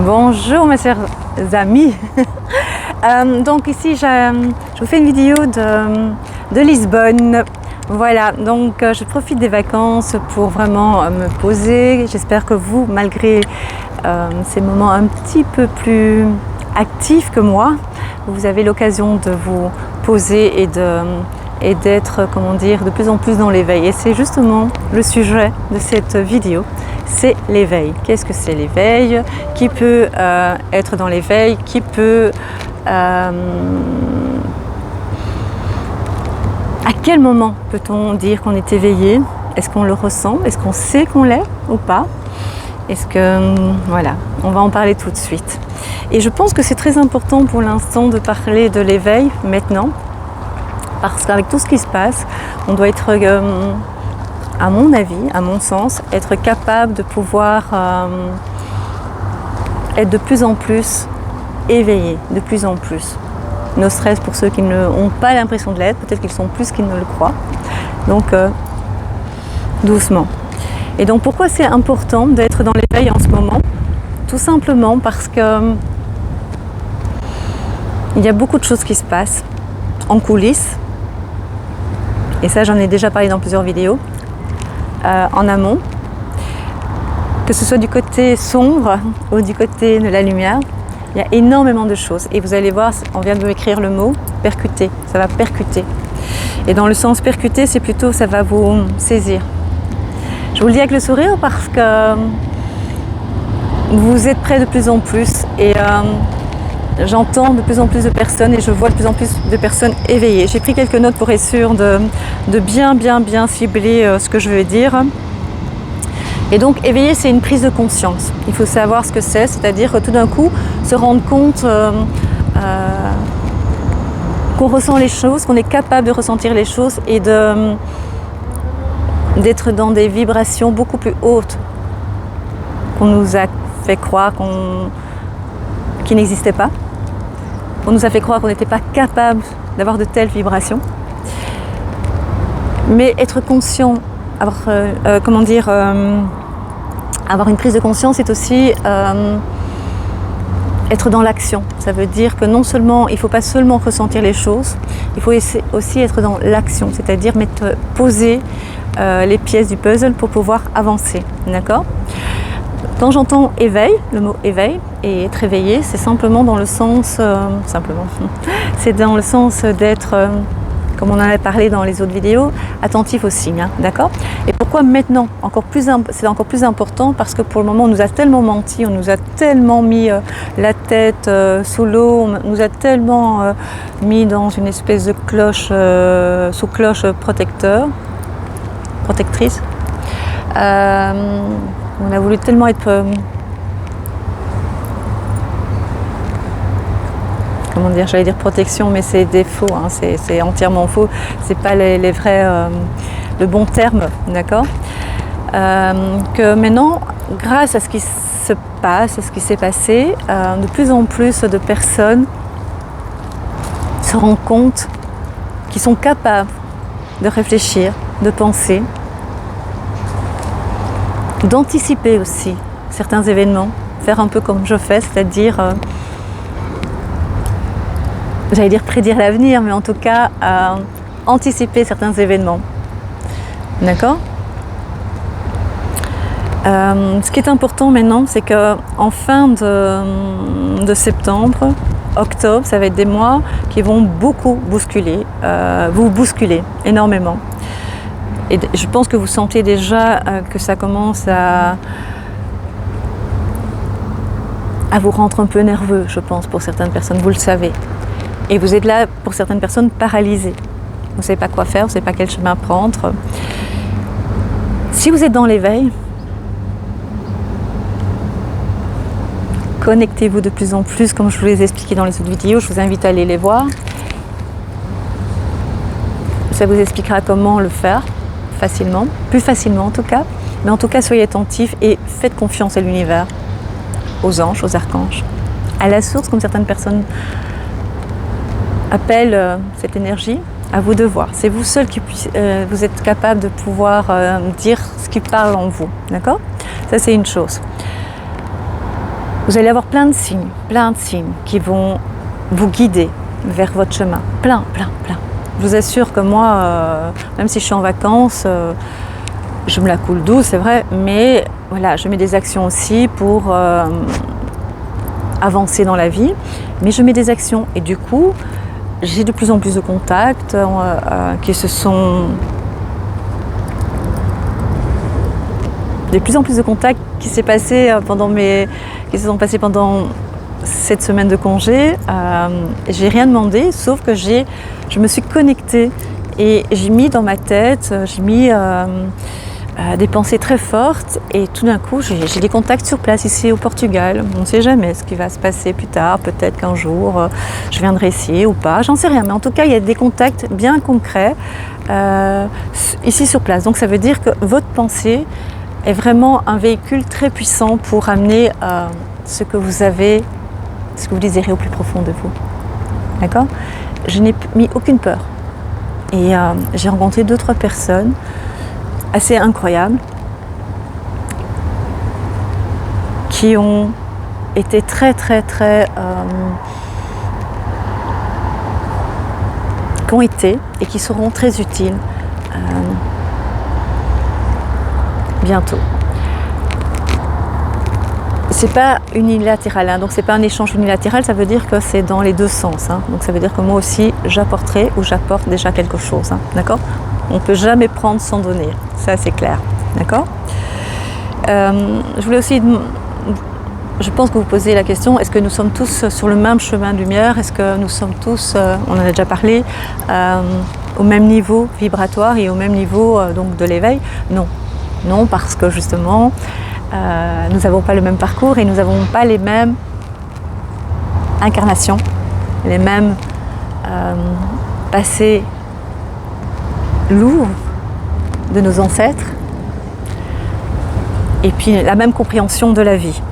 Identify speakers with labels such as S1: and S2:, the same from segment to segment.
S1: Bonjour mes chers amis. Donc ici je vous fais une vidéo de Lisbonne. Voilà, donc je profite des vacances pour vraiment me poser. J'espère que vous, malgré ces moments un petit peu plus actifs que moi, vous avez l'occasion de vous poser et d'être, comment dire, de plus en plus dans l'éveil. Et c'est justement le sujet de cette vidéo, c'est l'éveil. Qu'est-ce que c'est l'éveil? Qui peut être dans l'éveil? Qui peut... à quel moment peut-on dire qu'on est éveillé? Est-ce qu'on le ressent? Est-ce qu'on sait qu'on l'est ou pas? Est-ce que... Voilà, on va en parler tout de suite. Et je pense que c'est très important pour l'instant de parler de l'éveil maintenant, parce qu'avec tout ce qui se passe, on doit être, à mon avis, à mon sens, être capable de pouvoir être de plus en plus éveillé, de plus en plus. No stress pour ceux qui n'ont pas l'impression de l'être, peut-être qu'ils sont plus qu'ils ne le croient. Donc, doucement. Et donc, pourquoi c'est important d'être dans l'éveil en ce moment? Tout simplement parce que il y a beaucoup de choses qui se passent en coulisses. Et ça, j'en ai déjà parlé dans plusieurs vidéos, en amont. Que ce soit du côté sombre ou du côté de la lumière, il y a énormément de choses. Et vous allez voir, on vient de m'écrire le mot percuter. Ça va percuter. Et dans le sens percuter, c'est plutôt ça va vous saisir. Je vous le dis avec le sourire parce que vous êtes près de plus en plus. Et j'entends de plus en plus de personnes et je vois de plus en plus de personnes éveillées. J'ai pris quelques notes pour être sûre de bien cibler ce que je veux dire. Et donc éveiller, c'est une prise de conscience. Il faut savoir ce que c'est-à-dire que tout d'un coup se rendre compte qu'on ressent les choses, qu'on est capable de ressentir les choses et d'être dans des vibrations beaucoup plus hautes qu'on nous a fait croire qui n'existaient pas. On nous a fait croire qu'on n'était pas capable d'avoir de telles vibrations. Mais être conscient, avoir une prise de conscience, c'est aussi être dans l'action. Ça veut dire que non seulement, il ne faut pas seulement ressentir les choses, il faut aussi être dans l'action, c'est-à-dire poser les pièces du puzzle pour pouvoir avancer. D'accord ? Quand j'entends éveil, le mot éveil et être éveillé, c'est simplement dans le sens, c'est dans le sens d'être, comme on en a parlé dans les autres vidéos, attentif aux signes, hein, d'accord? Et pourquoi maintenant c'est encore plus important? Parce que pour le moment, on nous a tellement menti, on nous a tellement mis la tête sous l'eau, on nous a tellement mis dans une espèce de cloche, sous cloche protectrice. On a voulu tellement être... comment dire, j'allais dire protection, mais c'est des faux, hein, c'est entièrement faux. C'est pas les vrais... le bon terme, d'accord? Que maintenant, grâce à ce qui se passe, à ce qui s'est passé, de plus en plus de personnes se rendent compte qu'ils sont capables de réfléchir, de penser, d'anticiper aussi certains événements, faire un peu comme je fais, c'est-à-dire, j'allais dire prédire l'avenir, mais en tout cas, anticiper certains événements. D'accord ? Ce qui est important maintenant, c'est qu'en fin de septembre, octobre, ça va être des mois qui vont beaucoup vous bousculer énormément. Et je pense que vous sentez déjà que ça commence à vous rendre un peu nerveux, je pense, pour certaines personnes, vous le savez. Et vous êtes là, pour certaines personnes, paralysées. Vous ne savez pas quoi faire, vous ne savez pas quel chemin prendre. Si vous êtes dans l'éveil, connectez-vous de plus en plus, comme je vous l'ai expliqué dans les autres vidéos, je vous invite à aller les voir. Ça vous expliquera comment le faire. Facilement, plus facilement en tout cas, mais en tout cas soyez attentifs et faites confiance à l'univers, aux anges, aux archanges, à la source comme certaines personnes appellent cette énergie. À vous de voir, c'est vous seul qui vous êtes capable de pouvoir dire ce qui parle en vous, d'accord? Ça c'est une chose. Vous allez avoir plein de signes qui vont vous guider vers votre chemin. Plein. Je vous assure que moi, même si je suis en vacances, je me la coule douce, c'est vrai, mais voilà, je mets des actions aussi pour avancer dans la vie, mais je mets des actions et du coup, j'ai de plus en plus de contacts qui se sont... De plus en plus de contacts qui s'est passé qui se sont passés pendant cette semaine de congé. J'ai rien demandé, sauf que je me suis connectée et j'ai mis dans ma tête, des pensées très fortes et tout d'un coup j'ai des contacts sur place ici au Portugal. On ne sait jamais ce qui va se passer plus tard, peut-être qu'un jour je viendrai ici ou pas, j'en sais rien, mais en tout cas il y a des contacts bien concrets ici sur place. Donc ça veut dire que votre pensée est vraiment un véhicule très puissant pour amener ce que vous désirez au plus profond de vous. D'accord ? Je n'ai mis aucune peur. Et j'ai rencontré 2-3 personnes assez incroyables qui ont été très qui ont été et qui seront très utiles bientôt. C'est pas unilatéral, hein, donc c'est pas un échange unilatéral, ça veut dire que c'est dans les deux sens. Hein, donc ça veut dire que moi aussi j'apporterai ou j'apporte déjà quelque chose, hein, d'accord ? On ne peut jamais prendre sans donner, ça c'est clair, d'accord ? Je voulais aussi, je pense que vous posez la question, est-ce que nous sommes tous sur le même chemin de lumière ? Est-ce que nous sommes tous, on en a déjà parlé, au même niveau vibratoire et au même niveau donc de l'éveil ? Non, parce que justement, nous n'avons pas le même parcours et nous n'avons pas les mêmes incarnations, les mêmes passés lourds de nos ancêtres et puis la même compréhension de la vie.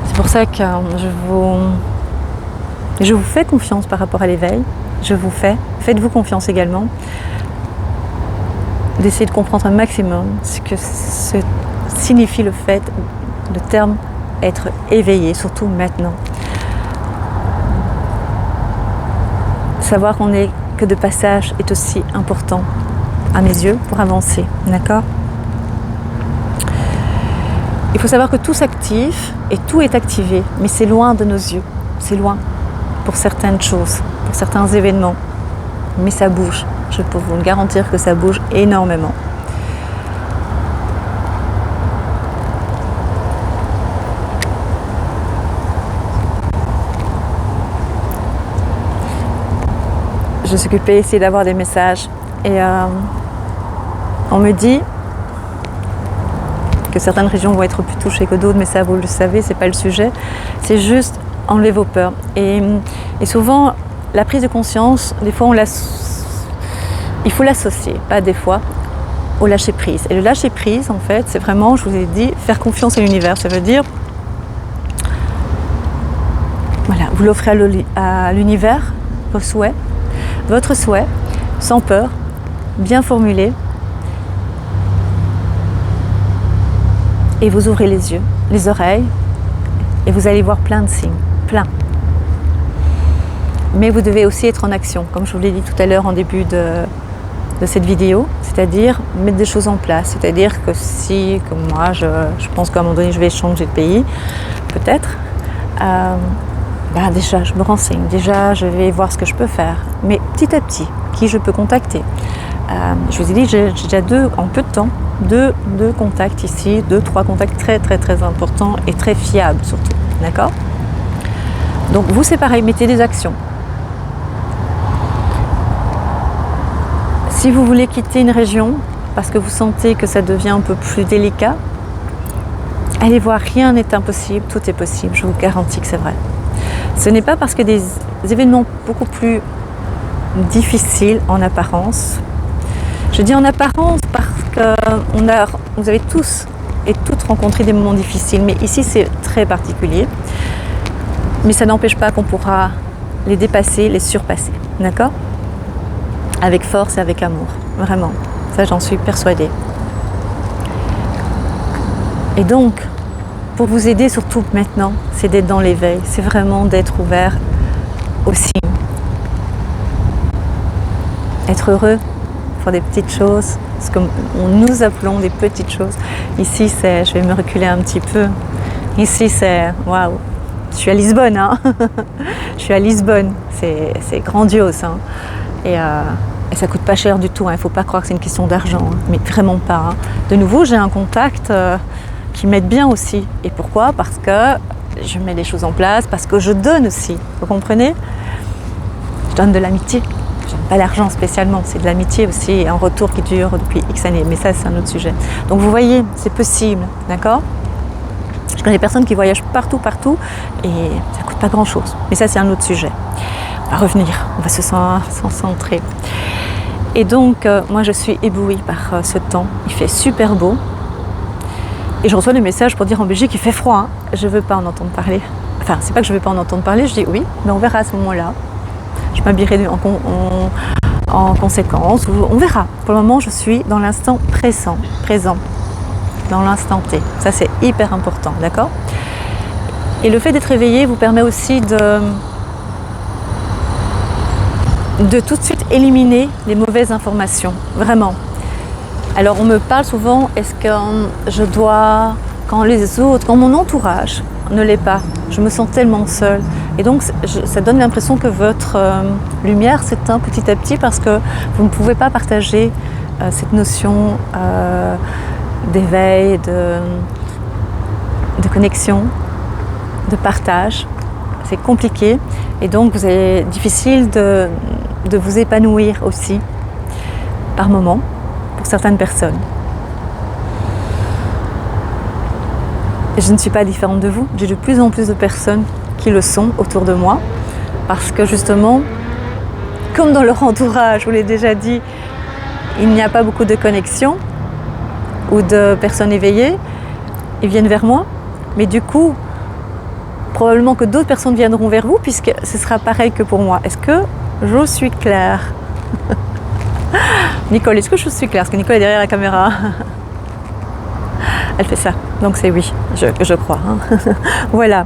S1: C'est pour ça que je vous fais confiance par rapport à l'éveil. Faites-vous confiance également, d'essayer de comprendre un maximum ce que signifie le terme être éveillé, surtout maintenant. Savoir qu'on n'est que de passage est aussi important à mes yeux pour avancer, d'accord ? Il faut savoir que tout s'active et tout est activé, mais c'est loin de nos yeux, c'est loin pour certaines choses, pour certains événements, mais ça bouge, je peux vous garantir que ça bouge énormément. Je suis occupée, essayer d'avoir des messages et on me dit que certaines régions vont être plus touchées que d'autres, mais ça vous le savez, c'est pas le sujet. C'est juste enlever vos peurs. Et souvent, la prise de conscience, des fois il faut l'associer, pas des fois, au lâcher prise. Et le lâcher prise, en fait, c'est vraiment, je vous ai dit, faire confiance à l'univers. Ça veut dire, voilà, vous l'offrez à l'univers, vos souhaits, votre souhait, sans peur, bien formulé, et vous ouvrez les yeux, les oreilles, et vous allez voir plein de signes, plein. Mais vous devez aussi être en action, comme je vous l'ai dit tout à l'heure en début de cette vidéo, c'est-à-dire mettre des choses en place, c'est-à-dire que si, comme moi, je pense qu'à un moment donné, je vais changer de pays, peut-être, déjà, je me renseigne, déjà, je vais voir ce que je peux faire, mais petit à petit, qui je peux contacter. Je vous ai dit, j'ai déjà en peu de temps, deux contacts ici, 2-3 contacts très importants et très fiables surtout, d'accord ? Donc vous, c'est pareil, mettez des actions. Si vous voulez quitter une région, parce que vous sentez que ça devient un peu plus délicat, allez voir, rien n'est impossible, tout est possible, je vous garantis que c'est vrai. Ce n'est pas parce que des événements beaucoup plus difficiles en apparence. Je dis en apparence parce que vous avez tous et toutes rencontré des moments difficiles, mais ici c'est très particulier. Mais ça n'empêche pas qu'on pourra les dépasser, les surpasser, d'accord ? Avec force et avec amour, vraiment. Ça, j'en suis persuadée. Et donc, pour vous aider surtout maintenant, c'est d'être dans l'éveil, c'est vraiment d'être ouvert aux signes. Être heureux, faire des petites choses, ce que nous appelons des petites choses. Ici, c'est, je vais me reculer un petit peu, ici c'est, waouh, je suis à Lisbonne, hein. Je suis à Lisbonne, c'est grandiose, hein. Et ça coûte pas cher du tout, hein. Il ne faut pas croire que c'est une question d'argent, hein. Mais vraiment pas, hein. De nouveau, j'ai un contact qui m'aide bien aussi. Et pourquoi? Parce que je mets les choses en place, parce que je donne aussi, vous comprenez? Je donne de l'amitié, j'aime pas l'argent spécialement, c'est de l'amitié aussi, et un retour qui dure depuis X années, mais ça c'est un autre sujet. Donc vous voyez, c'est possible, d'accord? Je connais des personnes qui voyagent partout, et ça coûte pas grand chose, mais ça c'est un autre sujet. On va revenir, on va se centrer. Et donc, moi je suis éblouie par ce temps, il fait super beau. Et je reçois des messages pour dire en Belgique il fait froid, hein. Je ne veux pas en entendre parler. Enfin, c'est pas que je ne veux pas en entendre parler, je dis oui, mais on verra à ce moment-là. Je m'habillerai en conséquence, on verra. Pour le moment, je suis dans l'instant présent, dans l'instant T. Ça, c'est hyper important, d'accord? Et le fait d'être éveillé vous permet aussi de tout de suite éliminer les mauvaises informations, vraiment. Alors on me parle souvent, est-ce que je dois, quand mon entourage ne l'est pas, je me sens tellement seule. Et donc ça donne l'impression que votre lumière s'éteint petit à petit parce que vous ne pouvez pas partager cette notion d'éveil, de connexion, de partage. C'est compliqué et donc vous est difficile de vous épanouir aussi par moment. Pour certaines personnes. Et je ne suis pas différente de vous, j'ai de plus en plus de personnes qui le sont autour de moi, parce que justement, comme dans leur entourage, je vous l'ai déjà dit, il n'y a pas beaucoup de connexions ou de personnes éveillées, ils viennent vers moi, mais du coup, probablement que d'autres personnes viendront vers vous, puisque ce sera pareil que pour moi. Est-ce que je suis claire? Nicole, est-ce que je suis claire? Parce que Nicole est derrière la caméra. Elle fait ça, donc c'est oui, je crois. Hein. Voilà.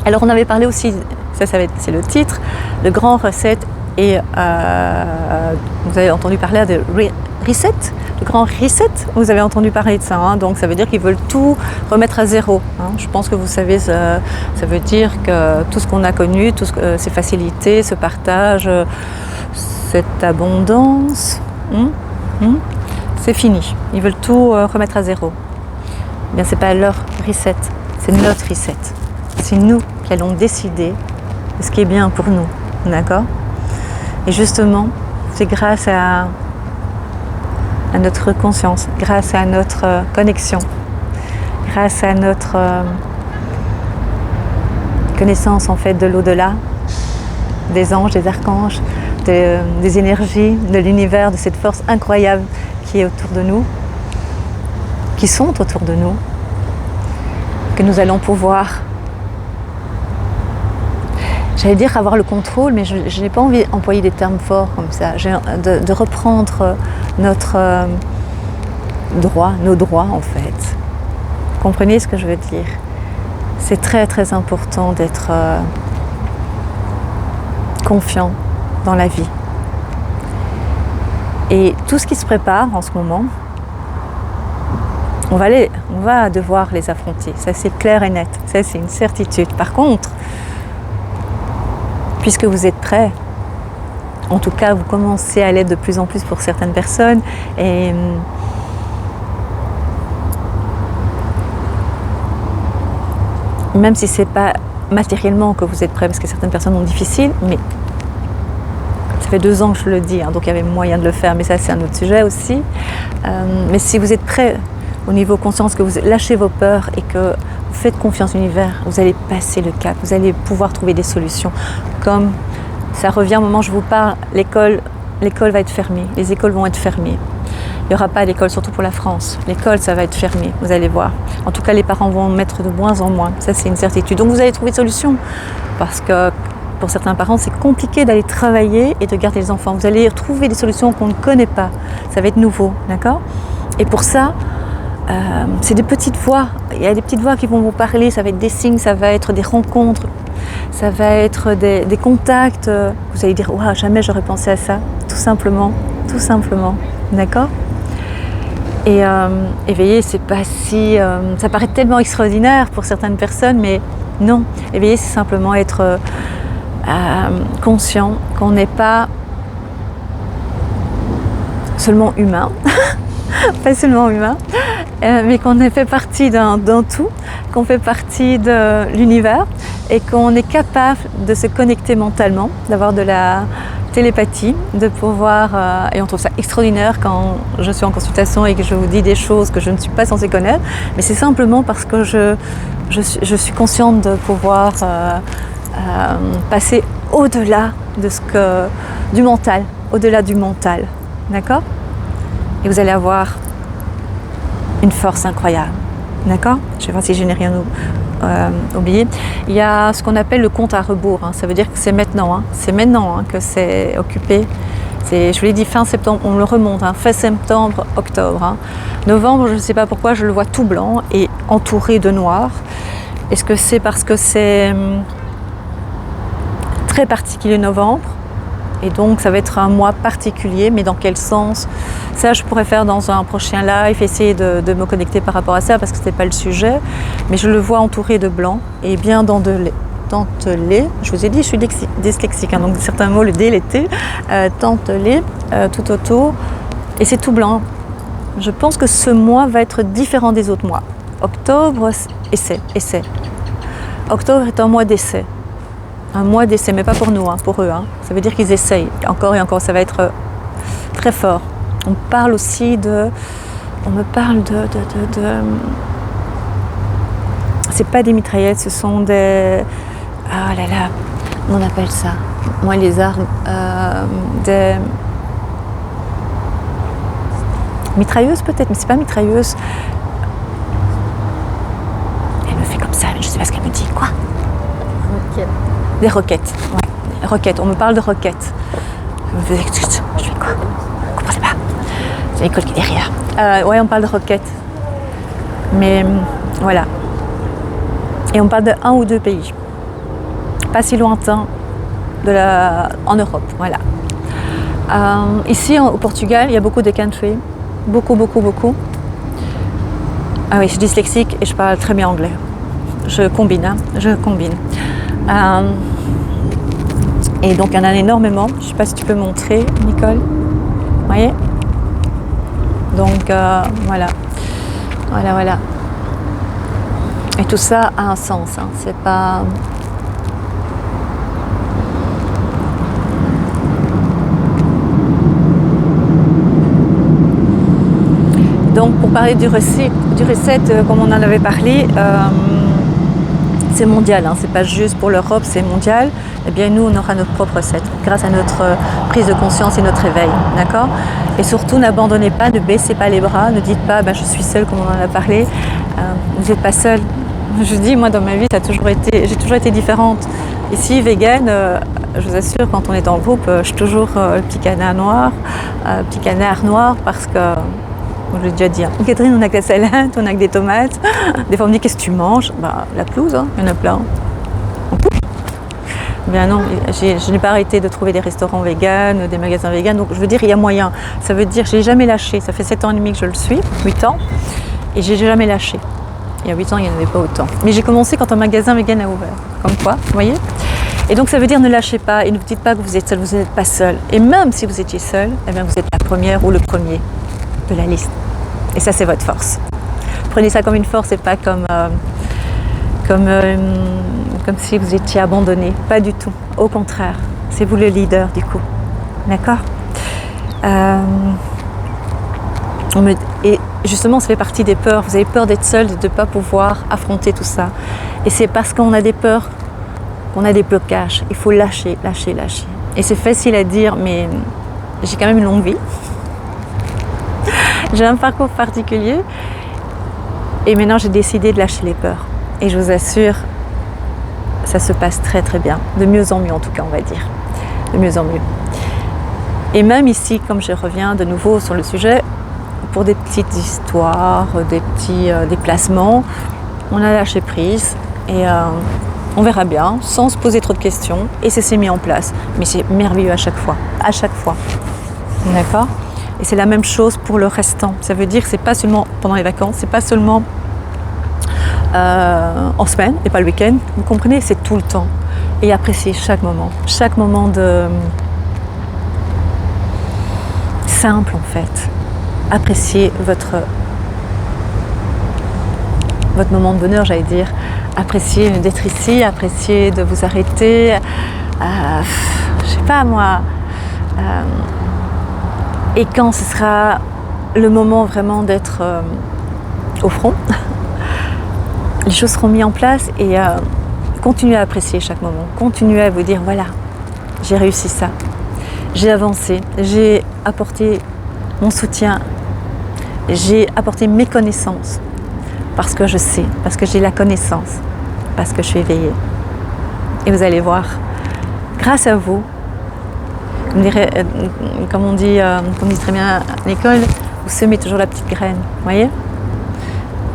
S1: Alors on avait parlé aussi, c'est le titre, de grand reset, et vous avez entendu parler de reset, le grand reset, vous avez entendu parler de ça, hein. Donc ça veut dire qu'ils veulent tout remettre à zéro, hein. Je pense que vous savez, ça veut dire que tout ce qu'on a connu, ces facilités, ce partage, cette abondance, c'est fini. Ils veulent tout remettre à zéro. Eh bien, c'est pas leur reset, c'est notre reset. C'est nous qui allons décider de ce qui est bien pour nous, d'accord? Et justement, c'est grâce à notre conscience, grâce à notre connexion, grâce à notre connaissance en fait de l'au-delà, des anges, des archanges, des énergies, de l'univers, de cette force incroyable qui est autour de nous, qui sont autour de nous, que nous allons pouvoir, j'allais dire avoir le contrôle, mais je n'ai pas envie d'employer des termes forts comme ça, de reprendre notre droit, nos droits en fait. Vous comprenez ce que je veux dire? C'est très très important d'être confiant dans la vie. Et tout ce qui se prépare en ce moment, on va devoir les affronter. Ça c'est clair et net, ça c'est une certitude. Par contre, puisque vous êtes prêts, en tout cas vous commencez à l'être de plus en plus pour certaines personnes, et même si c'est pas matériellement que vous êtes prêts, parce que certaines personnes ont difficile, mais ça fait 2 ans que je le dis, hein, donc il y avait moyen de le faire, mais ça c'est un autre sujet aussi. Mais si vous êtes prêts au niveau conscience, que vous lâchez vos peurs et que vous faites confiance à l'univers, vous allez passer le cap, vous allez pouvoir trouver des solutions. Comme ça revient au moment où je vous parle, l'école va être fermée, les écoles vont être fermées. Il n'y aura pas d'école, surtout pour la France. L'école, ça va être fermé, vous allez voir. En tout cas, les parents vont en mettre de moins en moins. Ça, c'est une certitude. Donc, vous allez trouver des solutions. Parce que pour certains parents, c'est compliqué d'aller travailler et de garder les enfants. Vous allez trouver des solutions qu'on ne connaît pas. Ça va être nouveau, d'accord? Et pour ça, c'est des petites voix. Il y a des petites voix qui vont vous parler, ça va être des signes, ça va être des rencontres, ça va être des contacts. Vous allez dire, waouh, jamais j'aurais pensé à ça, tout simplement, d'accord? Et éveiller, c'est pas si... ça paraît tellement extraordinaire pour certaines personnes, mais non. Éveiller, c'est simplement être conscient qu'on n'est pas seulement humain, pas seulement humain, mais qu'on fait partie d'un tout, qu'on fait partie de l'univers et qu'on est capable de se connecter mentalement, d'avoir de la télépathie, de pouvoir, et on trouve ça extraordinaire quand je suis en consultation et que je vous dis des choses que je ne suis pas censée connaître, mais c'est simplement parce que je suis consciente de pouvoir passer au-delà de du mental, d'accord? Et vous allez avoir une force incroyable, d'accord? Je vais voir si je n'ai rien oublié. Il y a ce qu'on appelle le compte à rebours, ça veut dire que c'est maintenant, que c'est occupé. Je vous l'ai dit, fin septembre, on le remonte, fin septembre, octobre. Novembre, je ne sais pas pourquoi, je le vois tout blanc et entouré de noir. Est-ce que c'est parce que c'est très particulier novembre? Et donc ça va être un mois particulier, mais dans quel sens? Ça, je pourrais faire dans un prochain live, essayer de me connecter par rapport à ça, parce que ce n'est pas le sujet. Mais je le vois entouré de blanc et bien dentelé. Je vous ai dit, je suis dyslexique, donc certains mots, le D, les T, dentelé, tout autour. Et c'est tout blanc. Je pense que ce mois va être différent des autres mois. Octobre, essai. Octobre est un mois d'essai. Un mois d'essai, mais pas pour nous, pour eux. Ça veut dire qu'ils essayent encore et encore, ça va être très fort. On parle aussi on me parle de c'est pas des mitraillettes, ce sont des... Ah là là, on appelle ça, moi les armes, des... mitrailleuses peut-être, mais c'est pas mitrailleuse. Elle me fait comme ça, mais je sais pas ce qu'elle me dit, quoi? Des roquettes, ouais. Roquettes, on me parle de roquettes. Je fais quoi? Vous comprenez pas? C'est l'école qui est derrière. Ouais, on parle de roquettes. Mais voilà. Et on parle de 1 ou 2 pays. Pas si lointain en Europe, voilà. Ici, au Portugal, il y a beaucoup de country. Beaucoup. Ah oui, je suis dyslexique et je parle très bien anglais. Je combine. Et donc il y en a énormément. Je ne sais pas si tu peux montrer, Nicole. Vous voyez? Donc voilà. Et tout ça a un sens. C'est pas... Donc pour parler du reset, comme on en avait parlé, c'est mondial, c'est pas juste pour l'Europe, c'est mondial. Eh bien nous, on aura notre propre recette grâce à notre prise de conscience et notre éveil, d'accord? Et surtout, n'abandonnez pas, ne baissez pas les bras, ne dites pas je suis seule comme on en a parlé. Vous n'êtes pas seule. Je dis, moi dans ma vie, j'ai toujours été différente. Ici, vegan, je vous assure, quand on est en groupe, je suis toujours le petit canard noir, parce que... Je l'ai déjà dit. Catherine, on n'a que la salade, on n'a que des tomates. Des fois, on me dit, qu'est-ce que tu manges? La pelouse, il y en a plein. On coupe. Bien non, je n'ai pas arrêté de trouver des restaurants véganes, des magasins véganes. Donc, je veux dire, il y a moyen. Ça veut dire, je n'ai jamais lâché. Ça fait 7 ans et demi que je le suis, 8 ans. Et je n'ai jamais lâché. Il y a 8 ans, il n'y en avait pas autant. Mais j'ai commencé quand un magasin vegan a ouvert. Comme quoi, vous voyez? Et donc, ça veut dire, ne lâchez pas. Et ne vous dites pas que vous êtes seul. Vous n'êtes pas seul. Et même si vous étiez seul, eh bien, vous êtes la première ou le premier de la liste. Et ça, c'est votre force. Prenez ça comme une force et pas comme si vous étiez abandonné. Pas du tout. Au contraire, c'est vous le leader du coup. D'accord? Et justement, ça fait partie des peurs. Vous avez peur d'être seul, de ne pas pouvoir affronter tout ça. Et c'est parce qu'on a des peurs qu'on a des blocages. Il faut lâcher. Et c'est facile à dire, mais j'ai quand même une longue vie. J'ai un parcours particulier et maintenant j'ai décidé de lâcher les peurs. Et je vous assure, ça se passe très très bien. De mieux en mieux en tout cas, on va dire. De mieux en mieux. Et même ici, comme je reviens de nouveau sur le sujet, pour des petites histoires, des petits déplacements, on a lâché prise et on verra bien, sans se poser trop de questions, et ça s'est mis en place. Mais c'est merveilleux à chaque fois, d'accord? Et c'est la même chose pour le restant. Ça veut dire que c'est pas seulement pendant les vacances, c'est pas seulement en semaine et pas le week-end. Vous comprenez? C'est tout le temps. Et appréciez chaque moment de simple en fait. Appréciez votre moment de bonheur, j'allais dire. Appréciez d'être ici, appréciez de vous arrêter. Je sais pas moi. Et quand ce sera le moment vraiment d'être au front, les choses seront mises en place et continuez à apprécier chaque moment. Continuez à vous dire voilà, j'ai réussi ça, j'ai avancé, j'ai apporté mon soutien, j'ai apporté mes connaissances parce que je sais, parce que j'ai la connaissance, parce que je suis éveillée. Et vous allez voir, grâce à vous, comme on dit très bien à l'école, vous semez toujours la petite graine, vous voyez?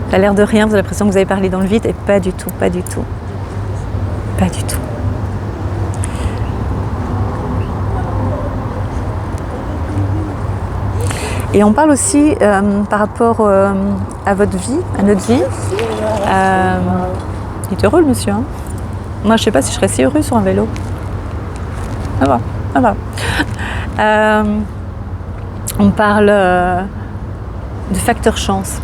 S1: Ça a l'air de rien, vous avez l'impression que vous avez parlé dans le vide, et pas du tout, pas du tout. Pas du tout. Et on parle aussi par rapport à votre vie, à notre vie. Il est heureux le monsieur, hein? Moi je ne sais pas si je serais si heureux sur un vélo. Ça va, ça va. On parle de facteur chance.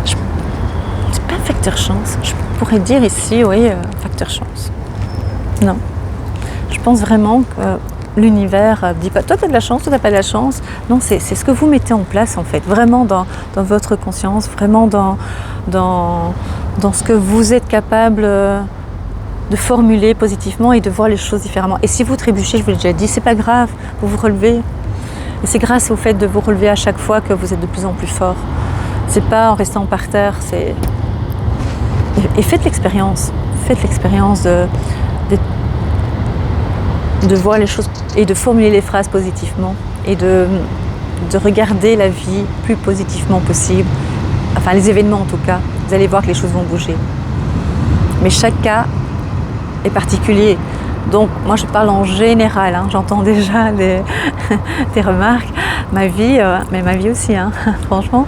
S1: C'est pas facteur chance. Je pourrais dire ici, oui, facteur chance. Non. Je pense vraiment que l'univers dit pas toi tu as de la chance, toi tu n'as pas de la chance. Non, c'est ce que vous mettez en place en fait, vraiment dans votre conscience, vraiment dans ce que vous êtes capable de formuler positivement et de voir les choses différemment. Et si vous trébuchez, je vous l'ai déjà dit, c'est pas grave, vous vous relevez. Et c'est grâce au fait de vous relever à chaque fois que vous êtes de plus en plus fort. C'est pas en restant par terre, c'est... Et faites l'expérience de voir les choses et de formuler les phrases positivement et de regarder la vie plus positivement possible, enfin les événements en tout cas, vous allez voir que les choses vont bouger. Mais chaque cas est particulier, donc moi je parle en général, hein. J'entends déjà des remarques, ma vie, mais ma vie aussi, hein, franchement.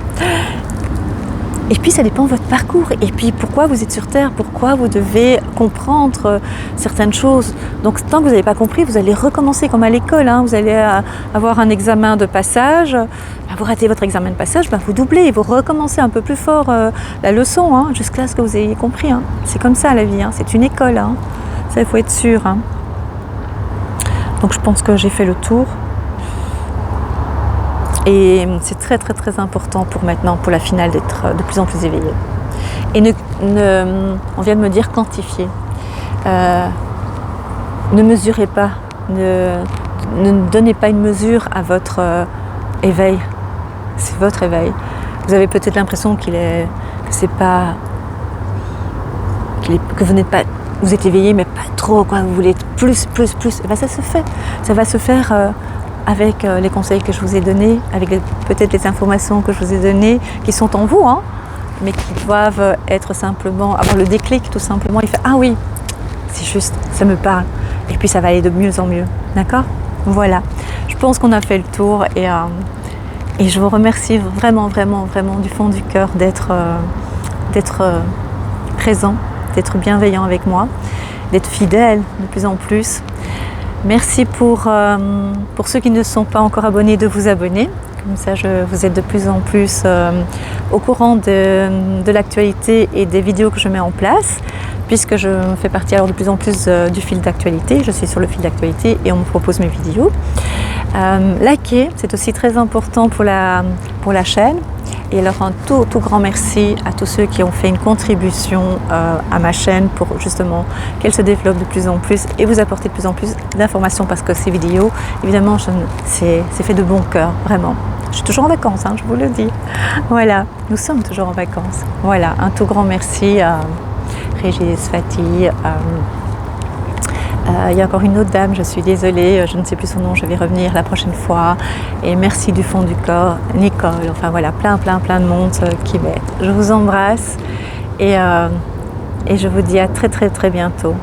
S1: Et puis ça dépend de votre parcours, et puis pourquoi vous êtes sur Terre, pourquoi vous devez comprendre certaines choses. Donc tant que vous n'avez pas compris, vous allez recommencer comme à l'école, hein. Vous allez avoir un examen de passage, vous ratez votre examen de passage, vous doublez, vous recommencez un peu plus fort la leçon, hein, jusqu'à ce que vous ayez compris, hein. C'est comme ça la vie, hein. C'est une école, hein. Ça il faut être sûr, hein. Donc je pense que j'ai fait le tour. Et c'est très très très important pour maintenant, pour la finale, d'être de plus en plus éveillé. Et on vient de me dire quantifier. Ne mesurez pas, ne donnez pas une mesure à votre éveil. C'est votre éveil. Vous avez peut-être l'impression que vous n'êtes pas, vous êtes éveillé mais pas trop, quoi. Vous voulez être plus. Et bien ça se fait. Ça va se faire. Avec les conseils que je vous ai donnés, avec peut-être les informations que je vous ai données, qui sont en vous, hein, mais qui doivent être simplement, avoir le déclic tout simplement, et faire « Ah oui, c'est juste, ça me parle ». Et puis ça va aller de mieux en mieux, d'accord? Voilà, je pense qu'on a fait le tour et je vous remercie vraiment du fond du cœur d'être présent, d'être bienveillant avec moi, d'être fidèle de plus en plus. Merci pour ceux qui ne sont pas encore abonnés de vous abonner. Comme ça, vous êtes de plus en plus au courant de l'actualité et des vidéos que je mets en place, puisque je fais partie alors de plus en plus du fil d'actualité. Je suis sur le fil d'actualité et on me propose mes vidéos. Likez, c'est aussi très important pour la chaîne. Et alors un tout grand merci à tous ceux qui ont fait une contribution à ma chaîne pour justement qu'elle se développe de plus en plus et vous apporter de plus en plus d'informations, parce que ces vidéos, évidemment, c'est fait de bon cœur, vraiment. Je suis toujours en vacances, hein, je vous le dis. Voilà, nous sommes toujours en vacances. Voilà, un tout grand merci à Régis, Fatih, Il y a encore une autre dame, je suis désolée, je ne sais plus son nom, je vais revenir la prochaine fois. Et merci du fond du corps, Nicole, enfin voilà, plein de monde qui m'aide. Je vous embrasse et je vous dis à très bientôt.